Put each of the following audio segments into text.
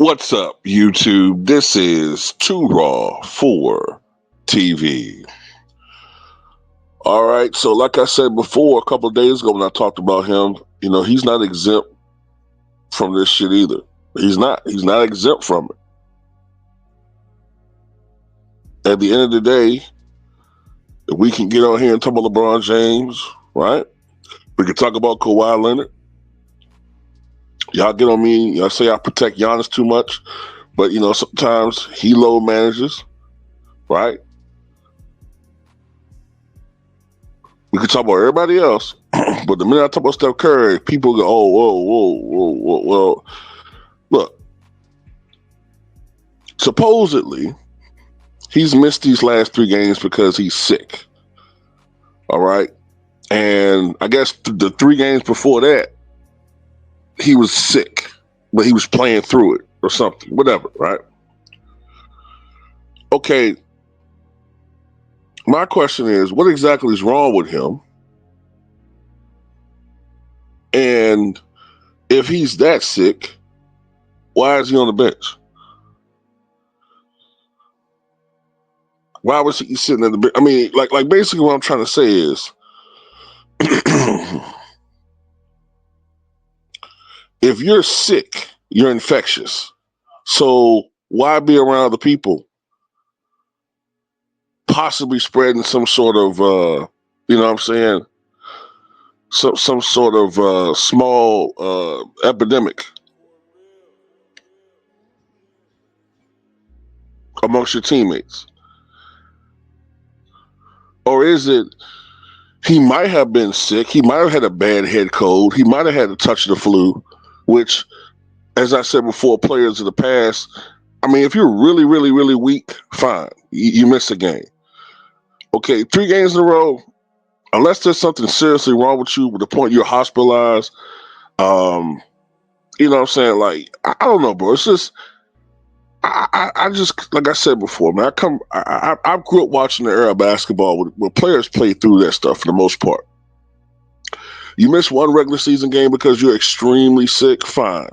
What's up, YouTube? This is Too Raw for TV. All right, so like I said before, a couple of days ago when I talked about him, he's not exempt from this shit either. He's not. He's not exempt from it. At the end of the day, if we can get on here and talk about LeBron James, right? We can talk about Kawhi Leonard. Y'all get on me. Y'all say I protect Giannis too much, but sometimes he low manages, right? We could talk about everybody else, but the minute I talk about Steph Curry, people go, "Oh, whoa." Well, look, supposedly he's missed these last 3 games because he's sick. All right, and I guess the 3 games before that, he was sick, but he was playing through it or something, whatever, right? Okay, my question is, what exactly is wrong with him? And if he's that sick, why is he on the bench? Why was he sitting at the bench? I mean, like basically what I'm trying to say is, if you're sick, you're infectious. So why be around other people possibly spreading some sort of, you know what I'm saying, some sort of small epidemic amongst your teammates? Or is it he might have been sick, he might have had a bad head cold, he might have had a touch of the flu, which, as I said before, players of the past, I mean, if you're really, really, really weak, fine, you miss a game. Okay, 3 games in a row, unless there's something seriously wrong with you, with the point you're hospitalized, you know what I'm saying? Like, I don't know, bro. It's just, I just, like I said before, man, I grew up watching the era of basketball where players play through that stuff for the most part. You miss one regular season game because you're extremely sick, fine.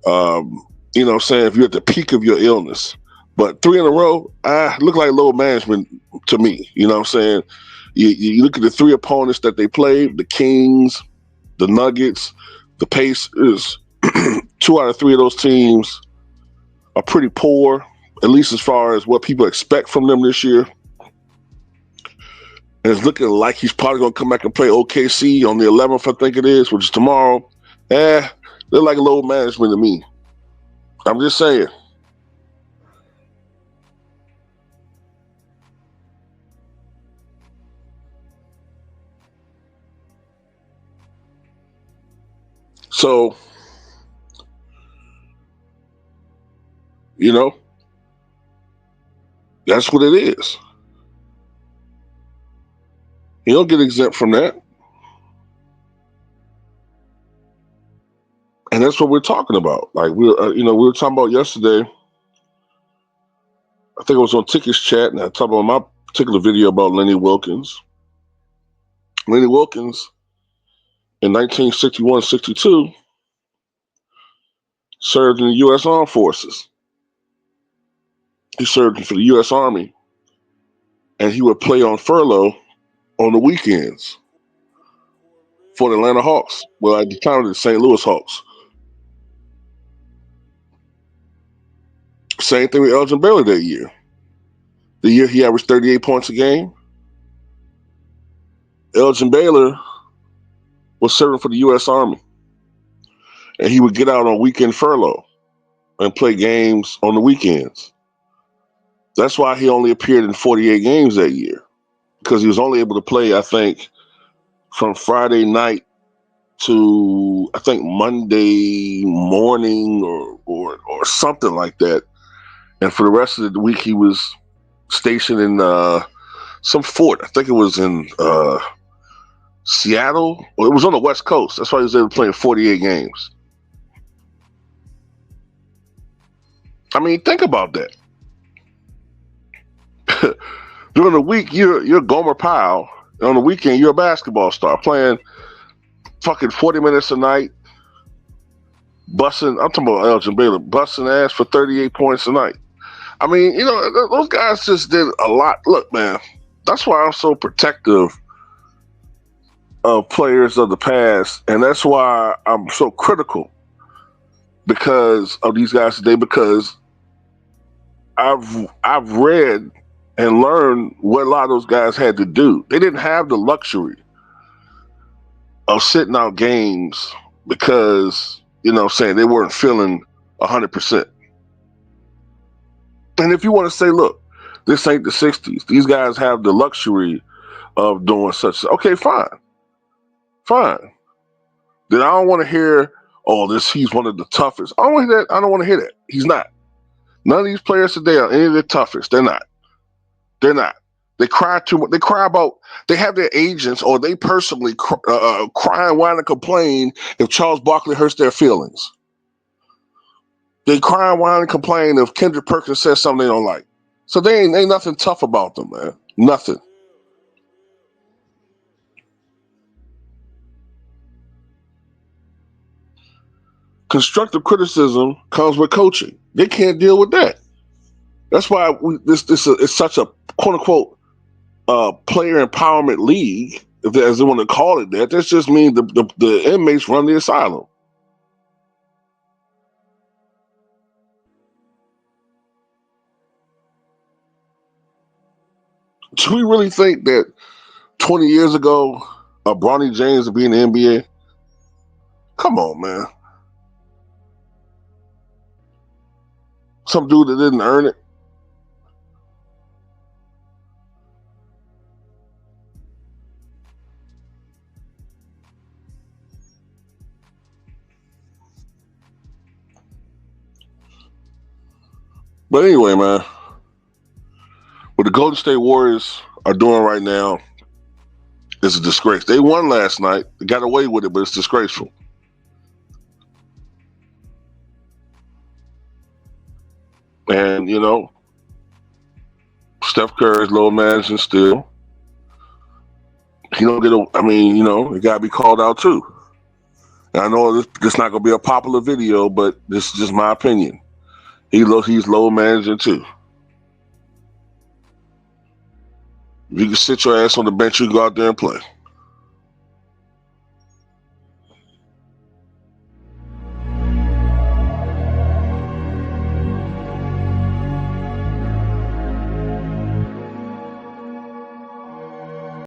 You know what I'm saying? If you're at the peak of your illness. But 3 in a row, look like low management to me. You know what I'm saying? You look at the 3 opponents that they played, the Kings, the Nuggets, the Pacers. 2 out of 3 of those teams are pretty poor, at least as far as what people expect from them this year. And it's looking like he's probably going to come back and play OKC on the 11th, I think it is, which is tomorrow. They're like low management to me. I'm just saying. So, that's what it is. You don't get exempt from that. And that's what we're talking about. Like we were talking about yesterday. I think it was on Tickets Chat, and I talked about my particular video about Lenny Wilkens. Lenny Wilkens in 1961-62 served in the U.S. Armed Forces. He served for the U.S. Army, and he would play on furlough on the weekends for the Atlanta Hawks. Well, at the time, the St. Louis Hawks. Same thing with Elgin Baylor that year. The year he averaged 38 points a game, Elgin Baylor was serving for the U.S. Army, and he would get out on weekend furlough and play games on the weekends. That's why he only appeared in 48 games that year, because he was only able to play, I think, from Friday night to, I think, Monday morning or something like that. And for the rest of the week, he was stationed in some fort. I think it was in Seattle. Well, it was on the West Coast. That's why he was able to play in 48 games. I mean, think about that. During the week, you're Gomer Pyle. On the weekend, you're a basketball star playing fucking 40 minutes a night, I'm talking about Elgin Baylor, busting ass for 38 points a night. I mean, those guys just did a lot. Look, man, that's why I'm so protective of players of the past, and that's why I'm so critical because of these guys today. Because I've read and learned what a lot of those guys had to do. They didn't have the luxury of sitting out games because saying they weren't feeling 100%. And if you want to say, look, this ain't the 60s, these guys have the luxury of doing such. Okay, fine. Then I don't want to hear, oh, he's one of the toughest. I don't want to hear that. I don't want to hear that. He's not. None of these players today are any of the toughest. They're not. They cry too much. They cry about. They have their agents or they personally cry and whine and complain if Charles Barkley hurts their feelings. They cry and whine and complain if Kendrick Perkins says something they don't like. So they ain't nothing tough about them, man. Nothing. Constructive criticism comes with coaching. They can't deal with that. That's why this is such a quote unquote player empowerment league, as they want to call it that. That just means the inmates run the asylum. Do we really think that 20 years ago, Bronny James would be in the NBA? Come on, man. Some dude that didn't earn it. But anyway, man, what the Golden State Warriors are doing right now is a disgrace. They won last night. They got away with it, but it's disgraceful. And, Steph Curry is low managing still. He don't get it got to be called out too. And I know this not going to be a popular video, but this is just my opinion. He's low managing too. If you can sit your ass on the bench, you can go out there and play.